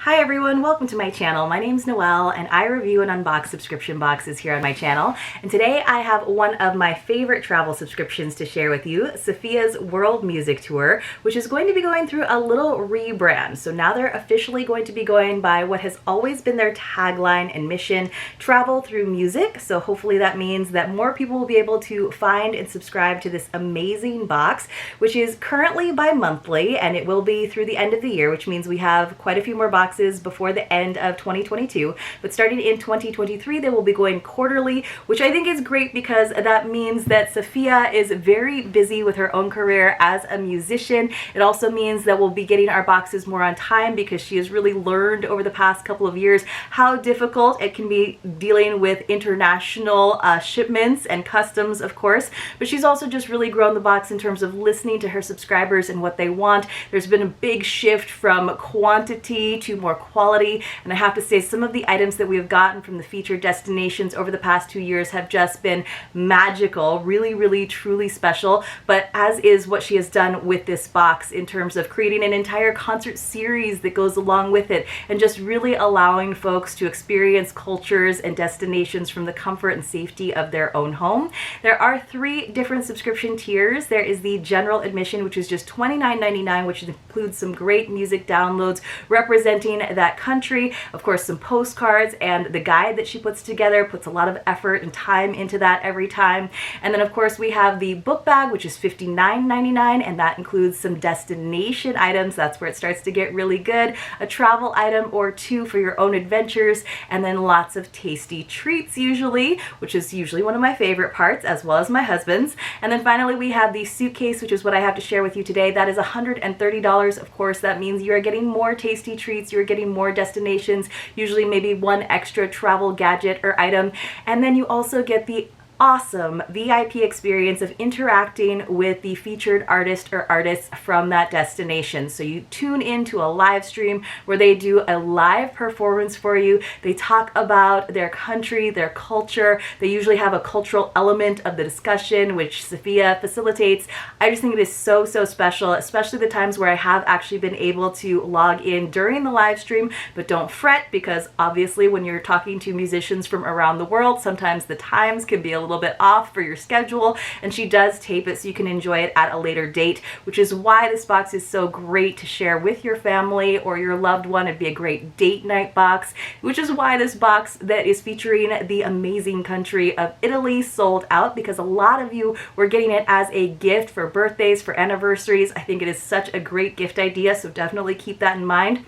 Hi everyone, welcome to my channel. My name's Noelle and I review and unbox subscription boxes here on my channel. And today I have one of my favorite travel subscriptions to share with you, Safiya's World Music Tour, which is going to be going through a little rebrand. So now they're officially going to be going by what has always been their tagline and mission, travel through music. So hopefully that means that more people will be able to find and subscribe to this amazing box, which is currently bi-monthly and it will be through the end of the year, which means we have quite a few more boxes before the end of 2022, but starting in 2023 they will be going quarterly, which I think is great because that means that Safiya is very busy with her own career as a musician. It also means that we'll be getting our boxes more on time because she has really learned over the past couple of years how difficult it can be dealing with international shipments and customs, of course, but she's also just really grown the box in terms of listening to her subscribers and what they want. There's been a big shift from quantity to more quality, and I have to say some of the items that we have gotten from the featured destinations over the past 2 years have just been magical, really truly special. But as is what she has done with this box in terms of creating an entire concert series that goes along with it and just really allowing folks to experience cultures and destinations from the comfort and safety of their own home. There are 3 different subscription tiers. There is the general admission, which is just $29.99, which includes some great music downloads representing that country, of course some postcards, and the guide that she puts together puts a lot of effort and time into that every time. And then of course we have the book bag, which is $59.99, and that includes some destination items. That's where it starts to get really good, a travel item or 2 for your own adventures, and then lots of tasty treats usually, which is usually one of my favorite parts, as well as my husband's. And then finally we have the suitcase, which is what I have to share with you today. That is $130. Of course that means you are getting more tasty treats, you're getting more destinations, usually maybe 1 extra travel gadget or item, and then you also get the awesome VIP experience of interacting with the featured artist or artists from that destination. So you tune into a live stream where they do a live performance for you. They talk about their country, their culture. They usually have a cultural element of the discussion, which Safiya facilitates. I just think it is so special, especially the times where I have actually been able to log in during the live stream. But don't fret, because obviously when you're talking to musicians from around the world, sometimes the times can be a little bit off for your schedule, and she does tape it so you can enjoy it at a later date, which is why this box is so great to share with your family or your loved one. It'd be a great date night box, which is why this box that is featuring the amazing country of Italy sold out, because a lot of you were getting it as a gift for birthdays, for anniversaries. I think it is such a great gift idea, so definitely keep that in mind.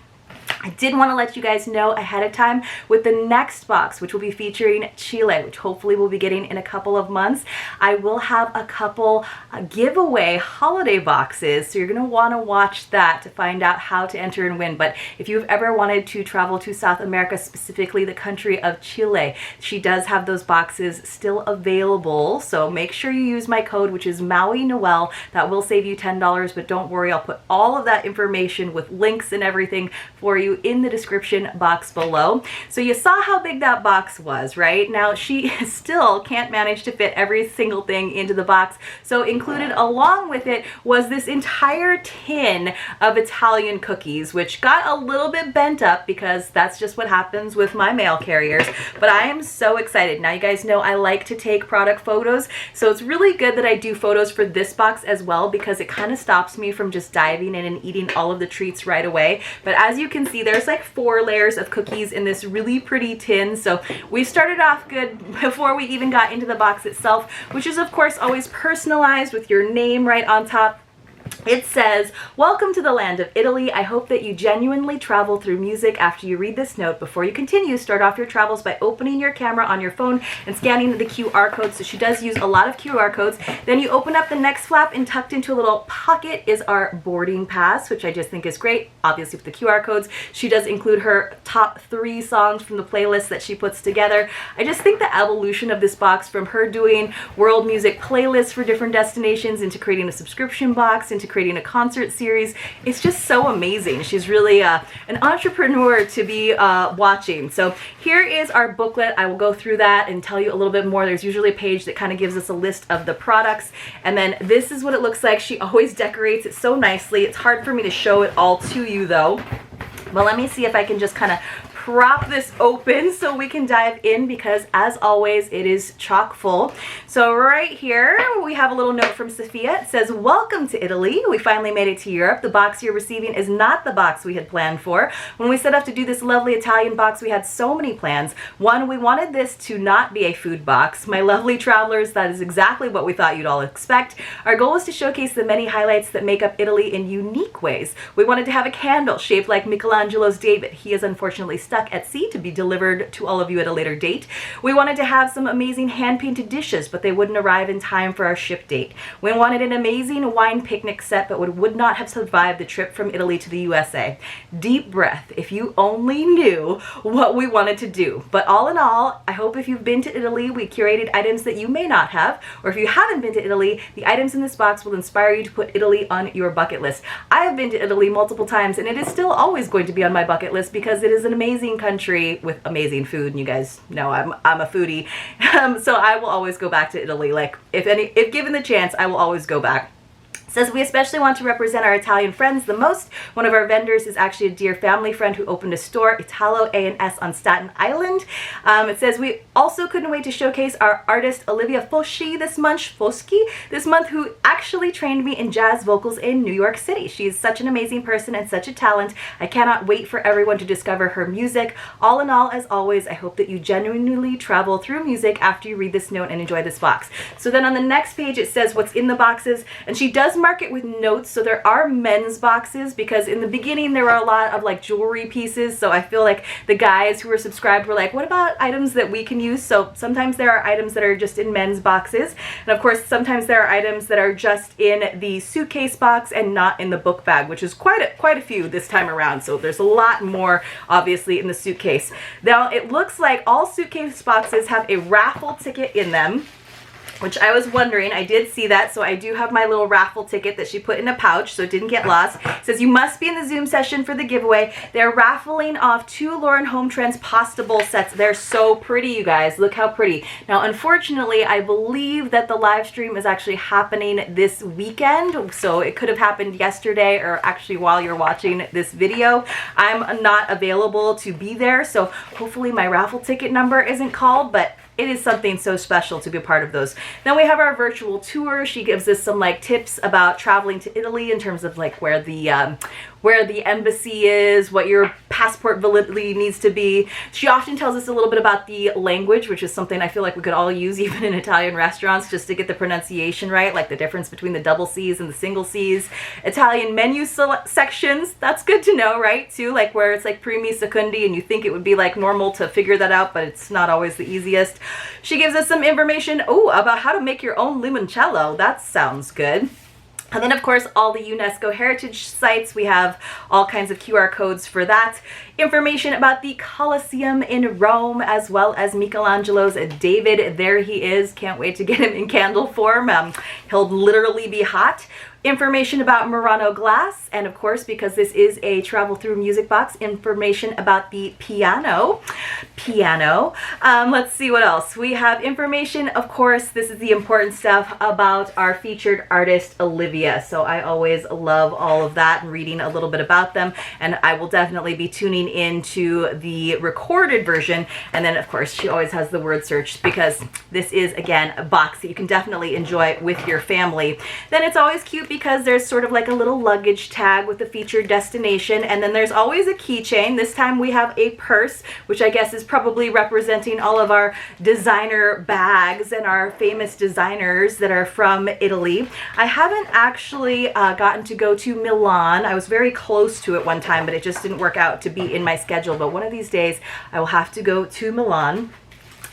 I did want to let you guys know ahead of time with the next box, which will be featuring Chile, which hopefully we'll be getting in a couple of months. I will have a couple giveaway holiday boxes, so you're going to want to watch that to find out how to enter and win. But if you've ever wanted to travel to South America, specifically the country of Chile, she does have those boxes still available. So make sure you use my code, which is mauinoel. That will save you $10, but don't worry, I'll put all of that information with links and everything for you in the description box below. So you saw how big that box was, right? Now she still can't manage to fit every single thing into the box, so included along with it was this entire tin of Italian cookies, which got a little bit bent up because that's just what happens with my mail carriers. But I am so excited. Now you guys know I like to take product photos, so it's really good that I do photos for this box as well, because it kind of stops me from just diving in and eating all of the treats right away. But as you can see, there's like 4 layers of cookies in this really pretty tin, so we started off good before we even got into the box itself, which is of course always personalized with your name right on top. It says, "Welcome to the land of Italy. I hope that you genuinely travel through music. After you read this note, before you continue, start off your travels by opening your camera on your phone and scanning the QR code." So she does use a lot of QR codes. Then you open up the next flap, and tucked into a little pocket is our boarding pass, which I just think is great. Obviously with the QR codes, she does include her top 3 songs from the playlist that she puts together. I just think the evolution of this box, from her doing world music playlists for different destinations into creating a subscription box, into creating a concert series, it's just so amazing. She's really an entrepreneur to be watching. So here is our booklet. I will go through that and tell you a little bit more. There's usually a page that kind of gives us a list of the products, and then this is what it looks like. She always decorates it so nicely. It's hard for me to show it all to you though. But let me see if I can just kind of prop this open so we can dive in, because as always it is chock full. So right here we have a little note from Safiya. It says, "Welcome to Italy. We finally made it to Europe. The box you're receiving is not the box we had planned for. When we set up to do this lovely Italian box, we had so many plans. One, we wanted this to not be a food box. My lovely travelers, that is exactly what we thought you'd all expect. Our goal was to showcase the many highlights that make up Italy in unique ways. We wanted to have a candle shaped like Michelangelo's David. He is unfortunately stuck at sea, to be delivered to all of you at a later date. We wanted to have some amazing hand-painted dishes, but they wouldn't arrive in time for our ship date. We wanted an amazing wine picnic set, but would not have survived the trip from Italy to the USA. Deep breath. If you only knew what we wanted to do. But all in all, I hope if you've been to Italy, we curated items that you may not have, or if you haven't been to Italy, the items in this box will inspire you to put Italy on your bucket list. I have been to Italy multiple times, and it is still always going to be on my bucket list because it is an amazing country with amazing food, and you guys know I'm a foodie, so I will always go back to Italy. Like, if given the chance, I will always go back. Says, "We especially want to represent our Italian friends the most. One of our vendors is actually a dear family friend who opened a store, Italo A&S, on Staten Island." It says, "We also couldn't wait to showcase our artist Olivia Foschi this month, who actually trained me in jazz vocals in New York City. She is such an amazing person and such a talent. I cannot wait for everyone to discover her music. All in all, as always, I hope that you genuinely travel through music after you read this note and enjoy this box." So then on the next page it says what's in the boxes, and she does mark it with notes. So there are men's boxes, because in the beginning there were a lot of like jewelry pieces, so I feel like the guys who were subscribed were like, what about items that we can use? So sometimes there are items that are just in men's boxes, and of course sometimes there are items that are just in the suitcase box and not in the book bag, which is quite a few this time around. So there's a lot more obviously in the suitcase. Now it looks like all suitcase boxes have a raffle ticket in them, which I was wondering. I did see that, so I do have my little raffle ticket that she put in a pouch so it didn't get lost. It says, "You must be in the Zoom session for the giveaway." They're raffling off 2 Lauren Home Trends pasta bowl sets. They're so pretty, you guys. Look how pretty. Now, unfortunately, I believe that the live stream is actually happening this weekend, so it could have happened yesterday or actually while you're watching this video. I'm not available to be there, so hopefully my raffle ticket number isn't called, but it is something so special to be a part of those. Then we have our virtual tour. She gives us some like tips about traveling to Italy in terms of like where the embassy is, what your passport validity needs to be. She often tells us a little bit about the language, which is something I feel like we could all use even in Italian restaurants, just to get the pronunciation right, like the difference between the double C's and the single C's. Italian menu sections, that's good to know, right? Too, like where it's like primi, secondi, and you think it would be like normal to figure that out, but it's not always the easiest. She gives us some information, about how to make your own limoncello. That sounds good. And then, of course, all the UNESCO heritage sites. We have all kinds of QR codes for that. Information about the Colosseum in Rome, as well as Michelangelo's David. There he is. Can't wait to get him in candle form. He'll literally be hot. Information about Murano glass, and of course, because this is a travel through music box, information about the piano. Let's see what else. We have information, of course, this is the important stuff about our featured artist, Olivia. So I always love all of that and reading a little bit about them, and I will definitely be tuning into the recorded version. And then, of course, she always has the word search, because this is, again, a box that you can definitely enjoy with your family. Then it's always cute because there's sort of like a little luggage tag with the featured destination, and then there's always a keychain. This time we have a purse, which I guess is probably representing all of our designer bags and our famous designers that are from Italy. I haven't actually gotten to go to Milan. I was very close to it one time, but it just didn't work out to be in my schedule. But one of these days I will have to go to Milan.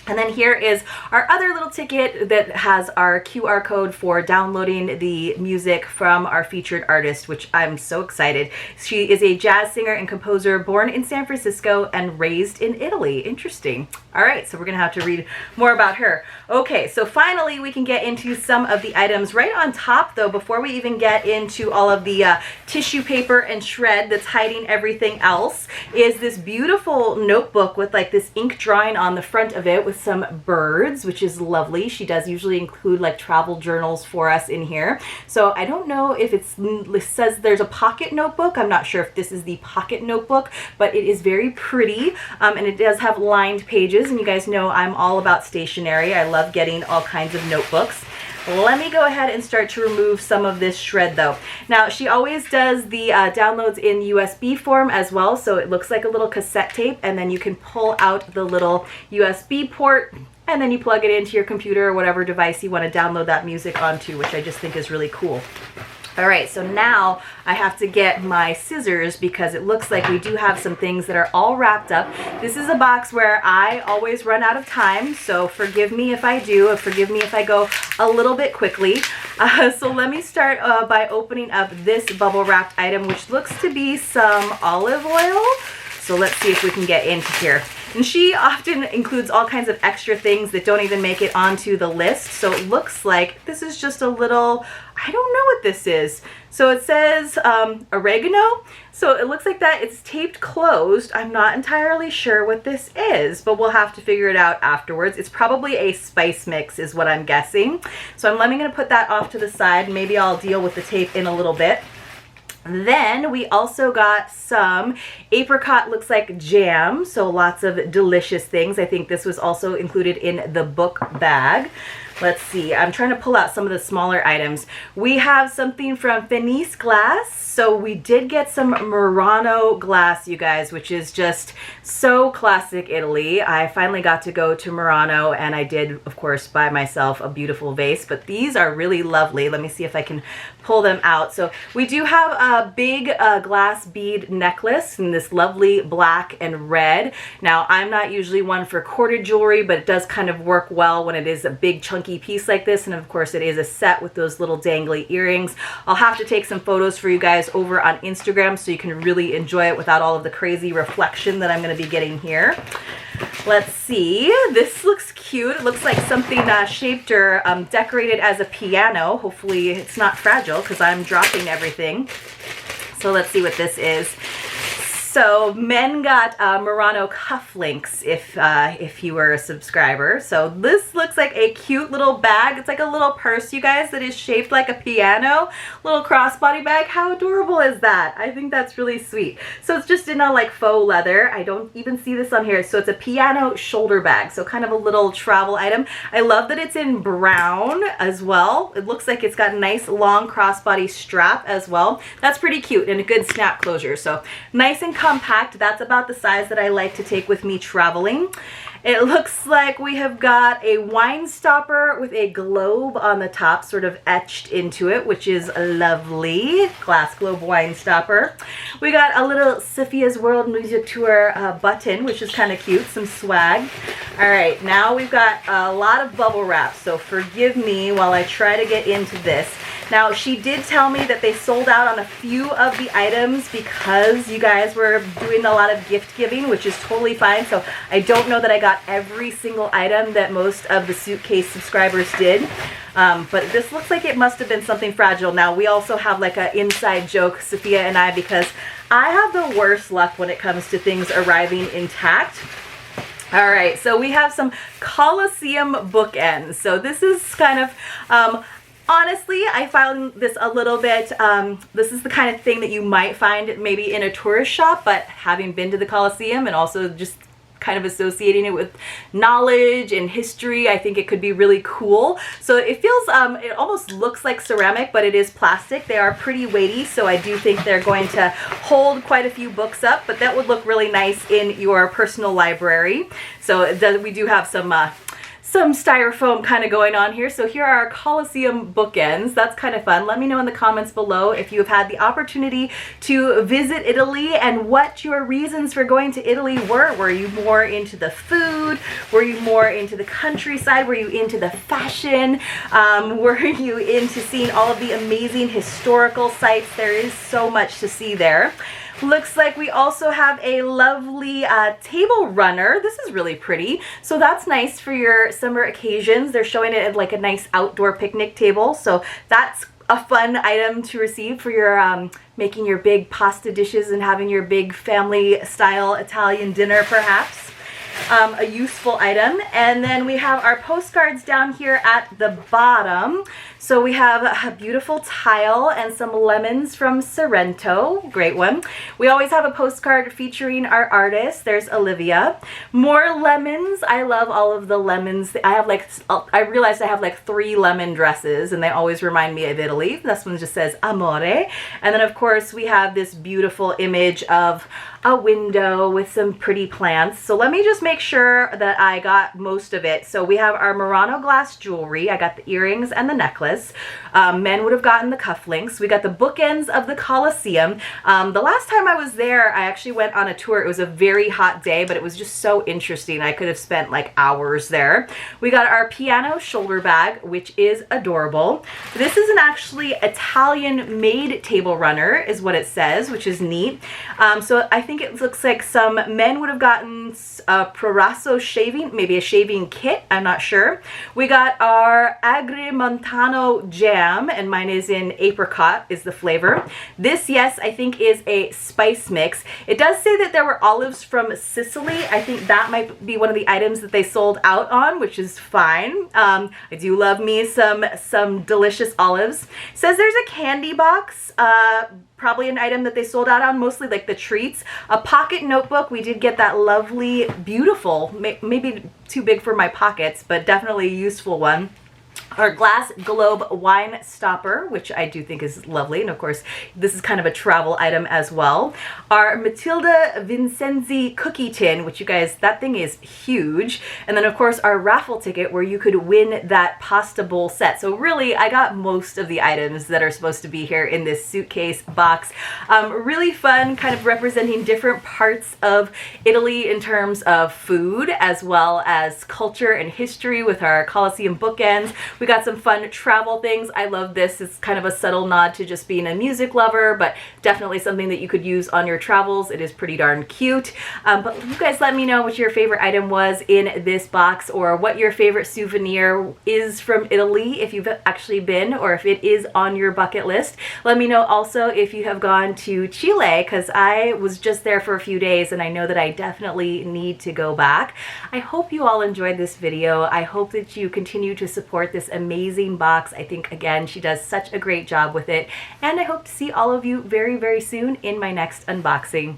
And then here is our other little ticket that has our QR code for downloading the music from our featured artist, which I'm so excited. She is a jazz singer and composer born in San Francisco and raised in Italy. Interesting. All right, so we're gonna have to read more about her. Okay, so finally we can get into some of the items. Right on top though, before we even get into all of the tissue paper and shred that's hiding everything else, is this beautiful notebook with like this ink drawing on the front of it with with some birds, which is lovely. She does usually include like travel journals for us in here. So I don't know if it says there's a pocket notebook. I'm not sure if this is the pocket notebook, but it is very pretty, and it does have lined pages, and you guys know I'm all about stationery. I love getting all kinds of notebooks. Let me go ahead and start to remove some of this shred though. Now she always does the downloads in USB form as well, so it looks like a little cassette tape, and then you can pull out the little USB port and then you plug it into your computer or whatever device you want to download that music onto, which I just think is really cool. All right, so now I have to get my scissors because it looks like we do have some things that are all wrapped up. This is a box where I always run out of time, so forgive me if I do, or forgive me if I go a little bit quickly. So let me start by opening up this bubble wrapped item, which looks to be some olive oil. So let's see if we can get into here. And she often includes all kinds of extra things that don't even make it onto the list. So it looks like this is just a little, I don't know what this is. So it says oregano. So it looks like that it's taped closed. I'm not entirely sure what this is, but we'll have to figure it out afterwards. It's probably a spice mix is what I'm guessing. So I'm going to put that off to the side. Maybe I'll deal with the tape in a little bit. Then we also got some apricot, looks like jam, so lots of delicious things. I think this was also included in the book bag. Let's see, I'm trying to pull out some of the smaller items. We have something from Venice Glass. So we did get some Murano glass, you guys, which is just so classic Italy. I finally got to go to Murano, and I did, of course, buy myself a beautiful vase, but these are really lovely. Let me see if I can pull them out. So we do have a big glass bead necklace in this lovely black and red. Now, I'm not usually one for corded jewelry, but it does kind of work well when it is a big chunky piece like this, and of course it is a set with those little dangly earrings. I'll have to take some photos for you guys over on Instagram so you can really enjoy it without all of the crazy reflection that I'm going to be getting here. Let's see, this looks cute. It looks like something shaped or decorated as a piano. Hopefully it's not fragile because I'm dropping everything. So let's see what this is. So men got Murano cufflinks if you were a subscriber. So this looks like a cute little bag. It's like a little purse, you guys, that is shaped like a piano. Little crossbody bag. How adorable is that? I think that's really sweet. So it's just in a like faux leather. I don't even see this on here. So it's a piano shoulder bag. So kind of a little travel item. I love that it's in brown as well. It looks like it's got a nice long crossbody strap as well. That's pretty cute and a good snap closure. So nice and compact. That's about the size that I like to take with me traveling. It looks like we have got a wine stopper with a globe on the top sort of etched into it, which is lovely. Glass globe wine stopper. We got a little Safiya's World Music Tour button, which is kind of cute. Some swag. All right, now we've got a lot of bubble wrap, so forgive me while I try to get into this. Now, she did tell me that they sold out on a few of the items because you guys were doing a lot of gift giving, which is totally fine. So I don't know that I got every single item that most of the Suitcase subscribers did. But this looks like it must have been something fragile. Now, we also have like an inside joke, Safiya and I, because I have the worst luck when it comes to things arriving intact. All right, so we have some Colosseum bookends. So this is kind of... honestly, I found this a little bit, this is the kind of thing that you might find maybe in a tourist shop, but having been to the Colosseum and also just kind of associating it with knowledge and history, I think it could be really cool. So it feels, it almost looks like ceramic, but it is plastic. They are pretty weighty, so I do think they're going to hold quite a few books up, but that would look really nice in your personal library. So we do have some styrofoam kind of going on here. So here are our Colosseum bookends. That's kind of fun. Let me know in the comments below if you've had the opportunity to visit Italy and what your reasons for going to Italy were. Were you more into the food? Were you more into the countryside? Were you into the fashion? Were you into seeing all of the amazing historical sites? There is so much to see there. Looks like we also have a lovely table runner. This is really pretty. So that's nice for your summer occasions. They're showing it at like a nice outdoor picnic table. So that's a fun item to receive for your making your big pasta dishes and having your big family style Italian dinner perhaps. a useful item. And then we have our postcards down here at the bottom. So we have a beautiful tile and some lemons from Sorrento. Great one. We always have a postcard featuring our artist. There's Olivia. More lemons. I love all of the lemons. I realized I have like 3 lemon dresses, and they always remind me of Italy. This one just says Amore. And then of course we have this beautiful image of a window with some pretty plants. So let me just make sure that I got most of it. So we have our Murano glass jewelry. I got the earrings and the necklace. Men would have gotten the cufflinks. We got the bookends of the Colosseum. The last time I was there, I actually went on a tour. It was a very hot day, but it was just so interesting. I could have spent like hours there. We got our piano shoulder bag, which is adorable. This is an actually Italian-made table runner, is what it says, which is neat. So I think it looks like some men would have gotten a Proraso shaving, maybe a shaving kit, I'm not sure. We got our Agrimontano jam, and mine is in apricot is the flavor. This, yes, I think is a spice mix. It does say that there were olives from Sicily. I think that might be one of the items that they sold out on, which is fine. I do love me some delicious olives. It says there's a candy box, probably an item that they sold out on, mostly like the treats. A pocket notebook. We did get that lovely, beautiful, maybe too big for my pockets, but definitely a useful one. Our glass globe wine stopper, which I do think is lovely, and of course this is kind of a travel item as well. Our Matilda Vincenzi cookie tin, which you guys, that thing is huge. And then of course our raffle ticket where you could win that pasta bowl set. So really I got most of the items that are supposed to be here in this suitcase box. Really fun, kind of representing different parts of Italy in terms of food as well as culture and history with our Colosseum bookends. We got some fun travel things. I love this. It's kind of a subtle nod to just being a music lover, but definitely something that you could use on your travels. It is pretty darn cute. But you guys let me know what your favorite item was in this box, or what your favorite souvenir is from Italy if you've actually been, or if it is on your bucket list. Let me know also if you have gone to Chile, because I was just there for a few days and I know that I definitely need to go back. I hope you all enjoyed this video. I hope that you continue to support this amazing box. I think, again, she does such a great job with it, and I hope to see all of you very, very soon in my next unboxing.